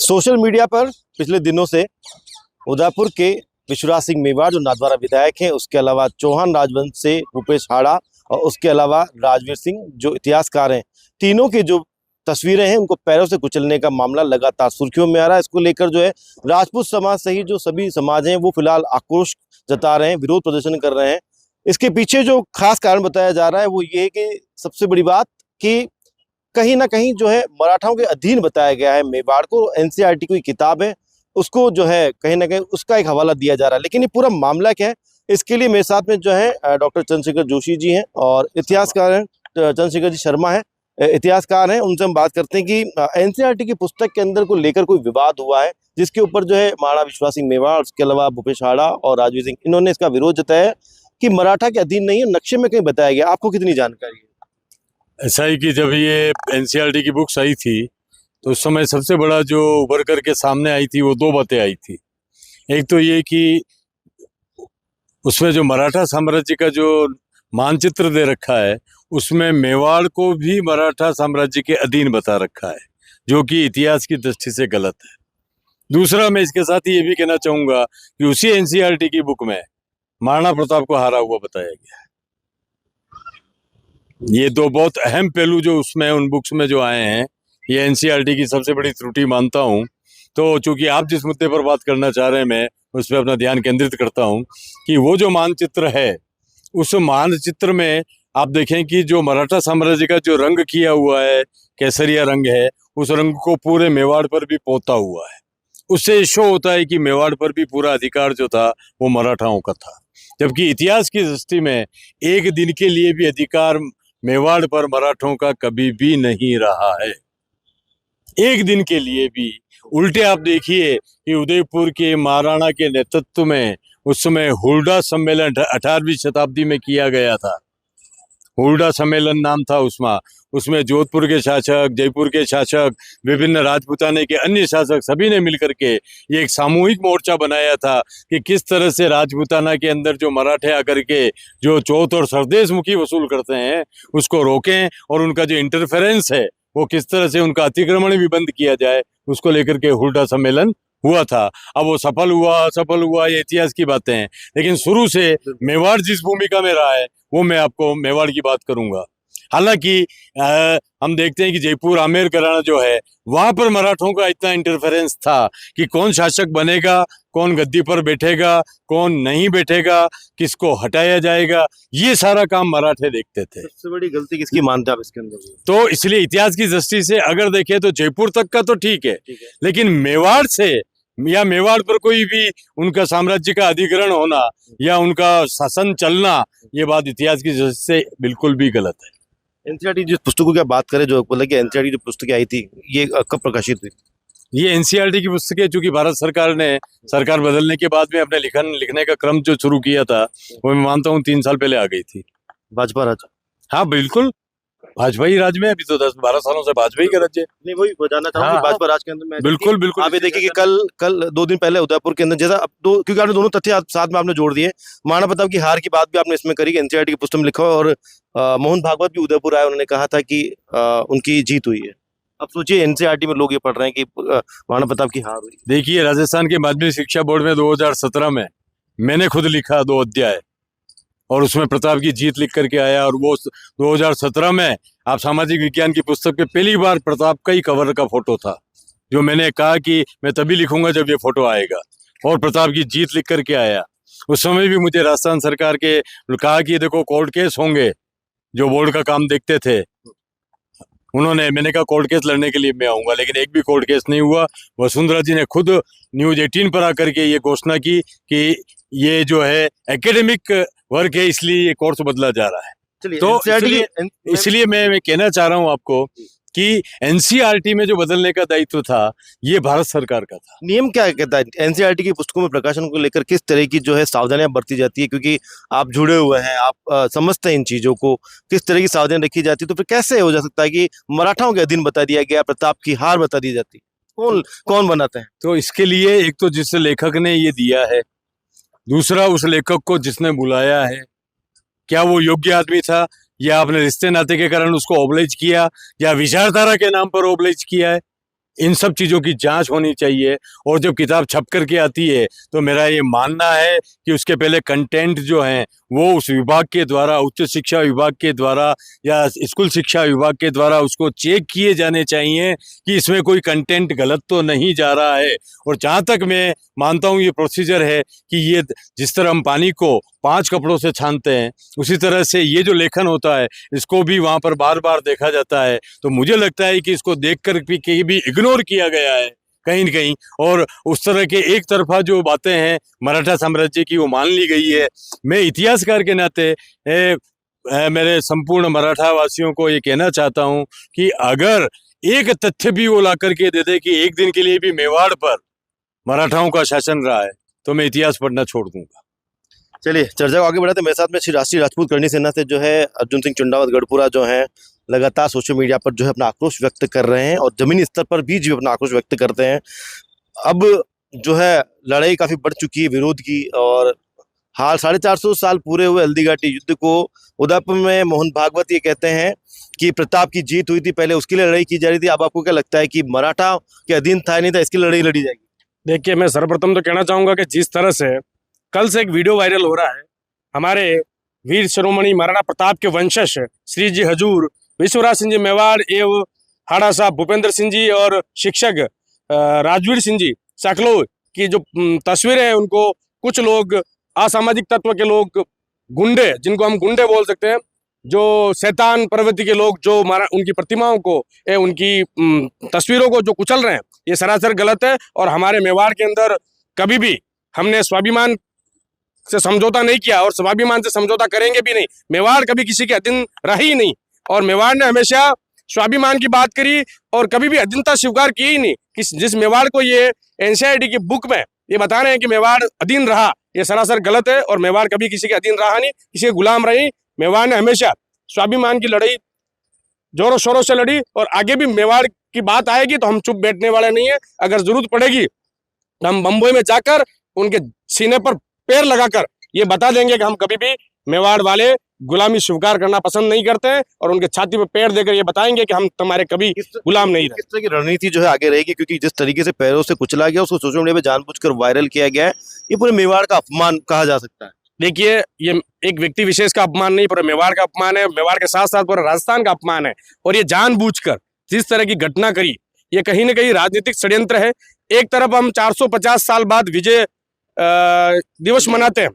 Social media पर पिछले दिनों से उदयपुर के विश्वराज सिंह मेवाड़ जो नाथद्वारा विधायक हैं, उसके अलावा चौहान राजवंश से भूपेश हाड़ा और उसके अलावा राजवीर सिंह जो इतिहासकार हैं, तीनों की जो तस्वीरें हैं उनको पैरों से कुचलने का मामला लगातार सुर्खियों में आ रहा है। इसको लेकर जो है राजपूत समाज सहित जो सभी समाज हैं वो फिलहाल आक्रोश जता रहे हैं, विरोध प्रदर्शन कर रहे हैं। इसके पीछे जो खास कारण बताया जा रहा है वो ये है कि सबसे बड़ी बात कि कहीं ना कहीं जो है मराठाओं के अधीन बताया गया है मेवाड़ को। एनसीईआरटी की किताब है, उसको जो है कहीं ना कहीं उसका एक हवाला दिया जा रहा है। लेकिन ये पूरा मामला क्या है, इसके लिए मेरे साथ में जो है डॉक्टर चंद्रशेखर जोशी जी हैं और इतिहासकार हैं, चंद्रशेखर जी शर्मा है, इतिहासकार हैं। उनसे हम बात करते हैं कि एनसीईआरटी की पुस्तक के अंदर को लेकर कोई विवाद हुआ है जिसके ऊपर जो है महाराणा विश्वास सिंह मेवाड़, उसके अलावा भूपेश हाड़ा और राजवीर सिंह, इन्होंने इसका विरोध जताया है कि मराठा के अधीन नहीं है, नक्शे में कहीं बताया गया। आपको कितनी जानकारी है? ऐसा ही कि जब ये एनसीईआरटी की बुक्स आई थी तो उस समय सबसे बड़ा जो उभर करके सामने आई थी वो दो बातें आई थी। एक तो ये कि उसमें जो मराठा साम्राज्य का जो मानचित्र दे रखा है उसमें मेवाड़ को भी मराठा साम्राज्य के अधीन बता रखा है, जो कि इतिहास की दृष्टि से गलत है। दूसरा, मैं इसके साथ ही ये भी कहना चाहूंगा कि उसी एनसीईआरटी की बुक में महाराणा प्रताप को हारा हुआ बताया गया है। ये दो बहुत अहम पहलू जो उसमें उन बुक्स में जो आए हैं, ये एनसीईआरटी की सबसे बड़ी त्रुटि मानता हूँ। तो चूंकि आप जिस मुद्दे पर बात करना चाह रहे हैं, मैं उस पर अपना ध्यान केंद्रित करता हूँ कि वो जो मानचित्र है, उस मानचित्र में आप देखें कि जो मराठा साम्राज्य का जो रंग किया हुआ है, केसरिया रंग है, उस रंग को पूरे मेवाड़ पर भी पोता हुआ है। उससे शो होता है कि मेवाड़ पर भी पूरा अधिकार जो था वो मराठाओं का था, जबकि इतिहास की दृष्टि में एक दिन के लिए भी अधिकार मेवाड़ पर मराठों का कभी भी नहीं रहा है, एक दिन के लिए भी। उल्टे आप देखिए कि उदयपुर के महाराणा के नेतृत्व में उस समय हुरडा सम्मेलन 18वीं शताब्दी में किया गया था। हुरडा सम्मेलन नाम था उसमें जोधपुर के शासक, जयपुर के शासक, विभिन्न राजपूताने के अन्य शासक सभी ने मिलकर के ये एक सामूहिक मोर्चा बनाया था कि किस तरह से राजपूताना के अंदर जो मराठे आकर के जो चौथ और सरदेश मुखी वसूल करते हैं उसको रोकें और उनका जो इंटरफेरेंस है वो किस तरह से उनका अतिक्रमण भी बंद किया जाए, उसको लेकर के हुरडा सम्मेलन हुआ था। अब वो सफल हुआ असफल हुआ ये इतिहास की बातें हैं, लेकिन शुरू से मेवाड़ जिस भूमिका में रहा है वो मैं आपको मेवाड़ की बात करूंगा। हालांकि हम देखते हैं कि जयपुर आमेर घराना जो है वहां पर मराठों का इतना इंटरफेरेंस था कि कौन शासक बनेगा, कौन गद्दी पर बैठेगा, कौन नहीं बैठेगा, किसको हटाया जाएगा, ये सारा काम मराठे देखते थे। सबसे बड़ी गलती किसकी मानते हैं आप इसके अंदर? तो इसलिए इतिहास की दृष्टि से अगर देखें तो जयपुर तक का तो ठीक है, लेकिन मेवाड़ से या मेवाड़ पर कोई भी उनका साम्राज्य का अधिग्रहण होना या उनका शासन चलना, ये बात इतिहास की दृष्टि से बिल्कुल भी गलत है। एनसीईआरटी जिस पुस्तकों की बात करें, जो बोला कि एनसीईआरटी जो पुस्तकें आई थी ये कब प्रकाशित हुई? ये एनसीईआरटी की पुस्तकें चूंकि भारत सरकार ने सरकार बदलने के बाद में अपने लिखने का क्रम जो शुरू किया था वो मैं मानता हूँ 3 साल पहले आ गई थी। भाजपा राज? हाँ बिल्कुल, भाजपा ही राज में, अभी तो 10-12 सालों से भाजपा ही का राज्य है। नहीं, वही बताना चाहूँ कि भाजपा राज के अंदर में बिल्कुल बिल्कुल। आप ये देखिए कि कल 2 दिन पहले उदयपुर के अंदर जैसा अब क्योंकि आपने दोनों तथ्य साथ में आपने जोड़ दिए, महाराणा प्रताप की हार की बात भी आपने इसमें करी, एनसीईआरटी की पुस्तक में लिखा और मोहन भागवत भी उदयपुर आए, उन्होंने कहा था कि उनकी जीत हुई है। अब सोचिए एनसीईआरटी में लोग ये पढ़ रहे हैं कि महाराणा प्रताप की हार हुई। देखिए, राजस्थान के माध्यमिक शिक्षा बोर्ड में 2017 में मैंने खुद लिखा 2 अध्याय और उसमें प्रताप की जीत लिख करके आया, और वो 2017 में आप सामाजिक विज्ञान की पुस्तक पे पहली बार प्रताप का ही कवर का फोटो था, जो मैंने कहा कि मैं तभी लिखूंगा जब ये फोटो आएगा, और प्रताप की जीत लिख करके आया। उस समय भी मुझे राजस्थान सरकार के कहा कि देखो कोर्ट केस होंगे, जो बोर्ड का काम देखते थे मैंने कहा कोर्ट केस लड़ने के लिए मैं आऊंगा, लेकिन एक भी कोर्ट केस नहीं हुआ। वसुंधरा जी ने खुद न्यूज 18 पर आकर के ये घोषणा की कि ये जो है एकेडमिक वर्क है, इसलिए ये कोर्स बदला जा रहा है। तो इसलिए मैं कहना चाह रहा हूं आपको कि एनसीईआरटी में जो बदलने का दायित्व था ये भारत सरकार का था। नियम क्या कहता है एनसीईआरटी की पुस्तकों में प्रकाशन को लेकर, किस तरह की जो है सावधानियां बरती जाती है? क्योंकि आप जुड़े हुए हैं, आप समझते हैं इन चीजों को, किस तरह की सावधानी रखी जाती है? तो फिर कैसे हो जा सकता है कि मराठाओं के अधीन बता दिया गया, प्रताप की हार बता दी जाती? कौन बनाते हैं? तो इसके लिए एक तो जिस लेखक ने ये दिया है, दूसरा उस लेखक को जिसने बुलाया है, क्या वो योग्य आदमी था, या आपने रिश्ते नाते के कारण उसको ओबलाइज किया, या विचारधारा के नाम पर ओबलाइज किया है? इन सब चीज़ों की जांच होनी चाहिए। और जब किताब छप करके आती है तो मेरा ये मानना है कि उसके पहले कंटेंट जो हैं वो उस विभाग के द्वारा, उच्च शिक्षा विभाग के द्वारा या स्कूल शिक्षा विभाग के द्वारा उसको चेक किए जाने चाहिए कि इसमें कोई कंटेंट गलत तो नहीं जा रहा है। और जहाँ तक मैं मानता हूँ ये प्रोसीजर है कि ये जिस तरह हम पानी को 5 कपड़ों से छानते हैं, उसी तरह से ये जो लेखन होता है इसको भी वहाँ पर बार बार देखा जाता है। तो मुझे लगता है कि इसको देख कर भी कहीं भी इग्नोर किया गया है कहीं न कहीं, और उस तरह के एक तरफा जो बातें हैं मराठा साम्राज्य की वो मान ली गई है। मैं इतिहासकार के नाते मेरे संपूर्ण मराठा वासियों को ये कहना चाहता हूँ कि अगर एक तथ्य भी वो ला करके दे दे कि एक दिन के लिए भी मेवाड़ पर मराठाओं का शासन रहा है, तो मैं इतिहास पढ़ना छोड़ दूंगा। चलिए चर्चा को आगे बढ़ाते हैं। मेरे साथ में श्री राष्ट्रीय राजपूत करनी सेना से जो है अर्जुन सिंह चुंडावत गढ़पुरा जो है लगातार सोशल मीडिया पर जो है अपना आक्रोश व्यक्त कर रहे हैं और जमीनी स्तर पर भी जो अपना आक्रोश व्यक्त करते हैं। अब जो है लड़ाई काफी बढ़ चुकी है विरोध की, और हाल 450 साल पूरे हुए हल्दी घाटी युद्ध को उदयपुर में मोहन भागवत ये कहते हैं कि प्रताप की जीत हुई थी, पहले उसके लिए लड़ाई की जा रही थी। अब आपको क्या लगता है कि मराठा के अधीन था नहीं था, इसकी लड़ाई लड़ी जाएगी? देखिए, मैं सर्वप्रथम तो कहना चाहूंगा कि जिस तरह से कल से एक वीडियो वायरल हो रहा है, हमारे वीर शिरोमणि महाराणा प्रताप के वंशज श्री जी हजूर विश्वराज सिंह जी मेवाड़ एवं हाड़ा साहब भूपेंद्र सिंह जी और शिक्षक राजवीर सिंह जी सकलो की जो तस्वीरें हैं, उनको कुछ लोग असामाजिक तत्व के लोग, गुंडे, जिनको हम गुंडे बोल सकते हैं, जो शैतान प्रवृत्ति के लोग, जो उनकी प्रतिमाओं को उनकी तस्वीरों को जो कुचल रहे हैं, ये सरासर गलत है। और हमारे मेवाड़ के अंदर कभी भी हमने स्वाभिमान से समझौता नहीं किया और स्वाभिमान से समझौता करेंगे भी नहीं। मेवाड़ कभी किसी के अधीन रहा ही नहीं, और मेवाड़ ने हमेशा स्वाभिमान की बात करी और कभी भी अधीनता स्वीकार की ही नहीं। जिस मेवाड़ को ये एनसीईआरटी की बुक में ये बता रहे हैं कि मेवाड़ अधीन रहा, ये सरासर गलत है। और मेवाड़ कभी किसी के अधीन रहा नहीं, किसी के गुलाम रही। मेवाड़ ने हमेशा स्वाभिमान की लड़ाई जोरों शोरों से लड़ी, और आगे भी मेवाड़ की बात आएगी तो हम चुप बैठने वाले नहीं है। अगर जरूरत पड़ेगी तो हम बम्बई में जाकर उनके सीने पर पैर लगाकर ये बता देंगे कि हम कभी भी मेवाड़ वाले गुलामी स्वीकार करना पसंद नहीं करते हैं, और उनके छाती पे पैर देकर ये बताएंगे कि हम तुम्हारे कभी गुलाम नहीं रहे। किस तरह की रणनीति जो है आगे रहेगी, क्योंकि जिस तरीके से पैरों से कुचला गया उसको सोशल मीडिया पे जानबूझकर वायरल किया गया है, ये पूरे मेवाड़ का अपमान कहा जा सकता है। देखिए, ये एक व्यक्ति विशेष का अपमान नहीं, पूरे मेवाड़ का अपमान है। मेवाड़ के साथ साथ पूरे राजस्थान का अपमान है, और ये जानबूझकर जिस तरह की घटना करी, ये कहीं ना कहीं राजनीतिक षड्यंत्र है। एक तरफ हम 450 साल बाद विजय दिवस मनाते हैं,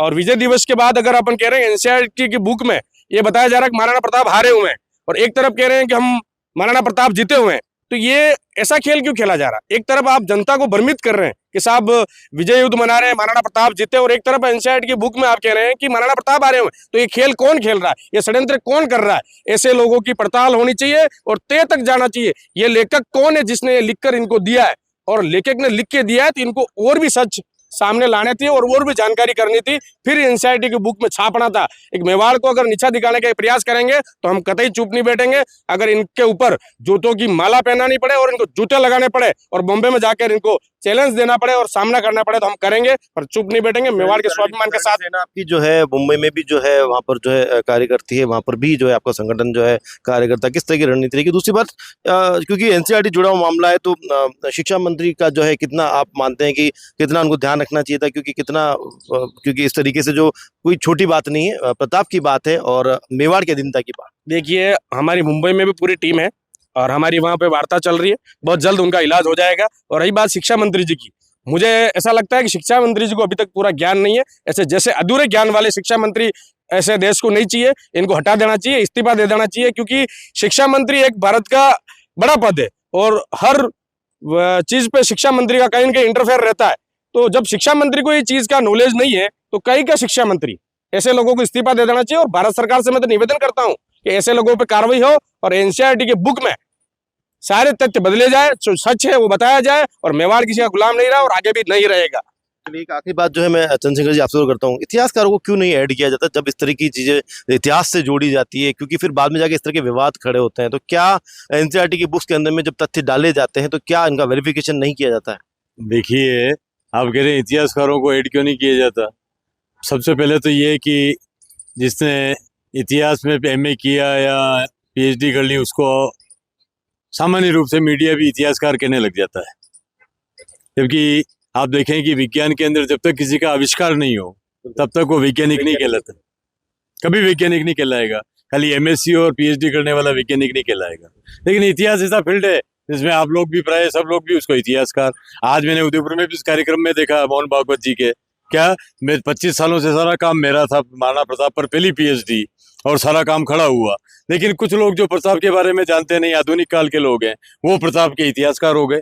और विजय दिवस के बाद अगर अपन कह रहे हैं एनसीईआरटी की बुक में ये बताया जा रहा है कि महाराणा प्रताप हारे हुए हैं, और एक तरफ कह रहे हैं कि हम महाराणा प्रताप जीते हुए हैं, तो ये ऐसा खेल क्यों खेला जा रहा है? एक तरफ आप जनता को भ्रमित कर रहे हैं कि साहब विजय युद्ध मना रहे हैं, महाराणा प्रताप जीते, और एक तरफ एनसीईआरटी की बुक में आप कह रहे हैं कि महाराणा प्रताप हारे हुए हैं। तो ये खेल कौन खेल रहा है? ये षड्यंत्र कौन कर रहा है? ऐसे लोगों की पड़ताल होनी चाहिए और तय तक जाना चाहिए। ये लेखक कौन है जिसने लिखकर इनको दिया है, और लेखक ने लिख के दिया है तो इनको और भी सच सामने लाने थे और भी जानकारी करनी थी, फिर एनसीईआरटी की बुक में छापना था। एक मेवाड़ को अगर नीचा दिखाने का प्रयास करेंगे तो हम कतई चुप नहीं बैठेंगे। अगर इनके ऊपर जूतों की माला पहनानी पड़े और इनको जूते लगाने पड़े और बॉम्बे में जाकर इनको चैलेंज देना पड़े और सामना करना पड़े तो हम करेंगे, पर चुप नहीं बैठेंगे। मेवाड़ के स्वाभिमान के साथ सेना आपकी जो है मुंबई में भी जो है वहां पर जो है कार्य करती है, वहां पर भी जो है आपका संगठन जो है कार्य करता है, किस तरह की रणनीति रहेगी? दूसरी बात, क्योंकि एनसीईआरटी जुड़ा हुआ मामला है, तो शिक्षा मंत्री का जो है कितना आप मानते हैं कि कितना उनको ध्यान रखना चाहिए था, क्योंकि इस तरीके से जो कोई छोटी बात नहीं है, प्रताप की बात है और मेवाड़ के अधीनता की बात। देखिए, हमारी मुंबई में भी पूरी टीम है और हमारी वहाँ पे वार्ता चल रही है, बहुत जल्द उनका इलाज हो जाएगा। और रही बात शिक्षा मंत्री जी की, मुझे ऐसा लगता है कि शिक्षा मंत्री जी को अभी तक पूरा ज्ञान नहीं है। ऐसे जैसे अधूरे ज्ञान वाले शिक्षा मंत्री ऐसे देश को नहीं चाहिए, इनको हटा देना चाहिए, इस्तीफा दे देना चाहिए, क्योंकि शिक्षा मंत्री एक भारत का बड़ा पद है और हर चीज पे शिक्षा मंत्री का कहीं ना कहीं इंटरफेयर रहता है। तो जब शिक्षा मंत्री को ये चीज का नॉलेज नहीं है तो कहीं का शिक्षा मंत्री, ऐसे लोगों को इस्तीफा दे देना चाहिए। और भारत सरकार से मैं तो निवेदन करता हूँ कि ऐसे लोगों पे कार्रवाई हो और एनसीईआरटी के बुक में सारे तथ्य बदले जाए, जो सच है वो बताया जाए, और मेवाड़ किसी का गुलाम नहीं रहा और आगे भी नहीं रहेगा। एक आखिरी बात जो है मैं चंद्रशेखर जी आपसे करता हूँ, इतिहासकारों को क्यों नहीं ऐड किया जाता जब इस तरह की चीजें इतिहास से जोड़ी जाती है? क्योंकि फिर बाद में जाके इस तरह के विवाद खड़े होते हैं। तो क्या एनसीईआरटी की बुक्स के अंदर में जब तथ्य डाले जाते हैं तो क्या इनका वेरिफिकेशन नहीं किया जाता है? देखिए, आप कह रहे हैं इतिहासकारों को ऐड क्यों नहीं किया जाता? सबसे पहले तो ये कि जिसने इतिहास में एमए किया या पीएचडी कर ली उसको सामान्य रूप से मीडिया भी इतिहासकार कहने लग जाता है। जबकि आप देखें कि विज्ञान के अंदर जब तक किसी का आविष्कार नहीं हो तब तक वो वैज्ञानिक नहीं कहलाता, कभी वैज्ञानिक नहीं कहलाएगा। खाली एमएससी और पीएचडी करने वाला वैज्ञानिक नहीं कहलाएगा। लेकिन इतिहास ऐसा फील्ड है जिसमें आप लोग भी, प्राय सब लोग भी उसको इतिहासकार। आज मैंने उदयपुर में भी इस कार्यक्रम में देखा मोहन भागवत जी के, क्या मैं 25 सालों से सारा काम मेरा था, महाराणा प्रताप पर पहली पीएचडी और सारा काम खड़ा हुआ। लेकिन कुछ लोग जो प्रताप के बारे में जानते नहीं, आधुनिक काल के लोग हैं, वो प्रताप के इतिहासकार हो गए।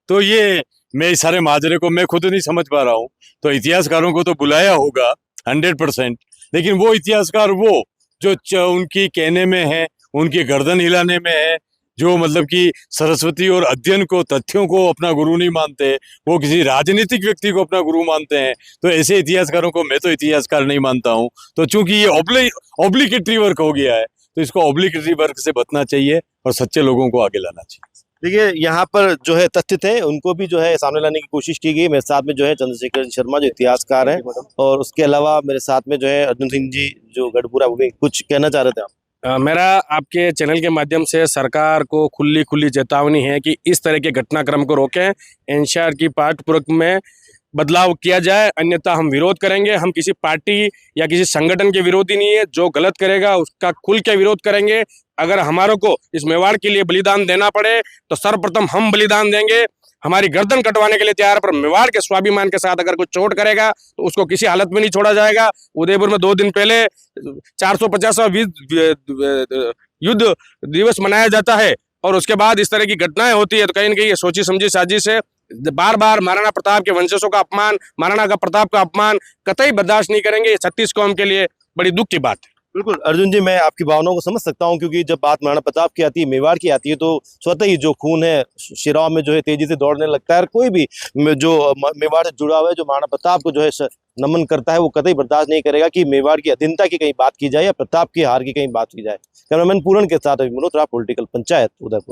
तो ये मैं इस सारे माजरे को मैं खुद नहीं समझ पा रहा हूँ। तो इतिहासकारों को तो बुलाया होगा 100%, लेकिन वो इतिहासकार वो जो उनकी कहने में है, उनकी गर्दन हिलाने में है, जो मतलब कि सरस्वती और अध्ययन को, तथ्यों को अपना गुरु नहीं मानते, वो किसी राजनीतिक व्यक्ति को अपना गुरु मानते हैं, तो ऐसे इतिहासकारों को मैं तो इतिहासकार नहीं मानता हूँ। तो चूंकि ये ऑब्लिगेटरी वर्क हो गया है, तो इसको ऑब्लिगेटरी वर्क से बचना चाहिए और सच्चे लोगों को आगे लाना चाहिए। देखिए, यहाँ पर जो है तथ्य थे उनको भी जो है सामने लाने की कोशिश की गई। मेरे साथ में जो है चंद्रशेखर शर्मा जो इतिहासकार हैं, और उसके अलावा मेरे साथ में जो है अर्जुन सिंह जी जो गढ़पुरा, वो भी कुछ कहना चाह रहे थे आप। मेरा आपके चैनल के माध्यम से सरकार को खुली चेतावनी है कि इस तरह के घटनाक्रम को रोकें, एनसीआर की पाठ्यपुस्तक में बदलाव किया जाए, अन्यथा हम विरोध करेंगे। हम किसी पार्टी या किसी संगठन के विरोधी नहीं है, जो गलत करेगा उसका खुल के विरोध करेंगे। अगर हमारों को इस मेवाड़ के लिए बलिदान देना पड़े तो सर्वप्रथम हम बलिदान देंगे, हमारी गर्दन कटवाने के लिए तैयार, पर मेवाड़ के स्वाभिमान के साथ अगर कुछ चोट करेगा तो उसको किसी हालत में नहीं छोड़ा जाएगा। उदयपुर में 2 दिन पहले 450वां युद्ध दिवस मनाया जाता है, और उसके बाद इस तरह की घटनाएं होती है, तो कहीं ना कहीं ये सोची समझी साजिश है। बार बार महाराणा प्रताप के वंशजों का अपमान, महाराणा का प्रताप का अपमान कतई बर्दाश्त नहीं करेंगे। ये 36 कौम के लिए बड़ी दुख की बात है। बिल्कुल अर्जुन जी, मैं आपकी भावनाओं को समझ सकता हूं, क्योंकि जब बात महाराणा प्रताप की आती है, मेवाड़ की आती है, तो स्वतः ही जो खून है शिराओं में जो है तेजी से दौड़ने लगता है। और कोई भी जो मेवाड़ से जुड़ा हुआ है, जो महाराणा प्रताप को जो है नमन करता है, वो कतई बर्दाश्त नहीं करेगा कि मेवाड़ की अधीनता की कहीं बात की जाए या प्रताप की हार की कहीं बात की जाए। कैमरामैन पूरन के साथ अभी मल्होत्रा, पॉलिटिकल पंचायत, उदयपुर।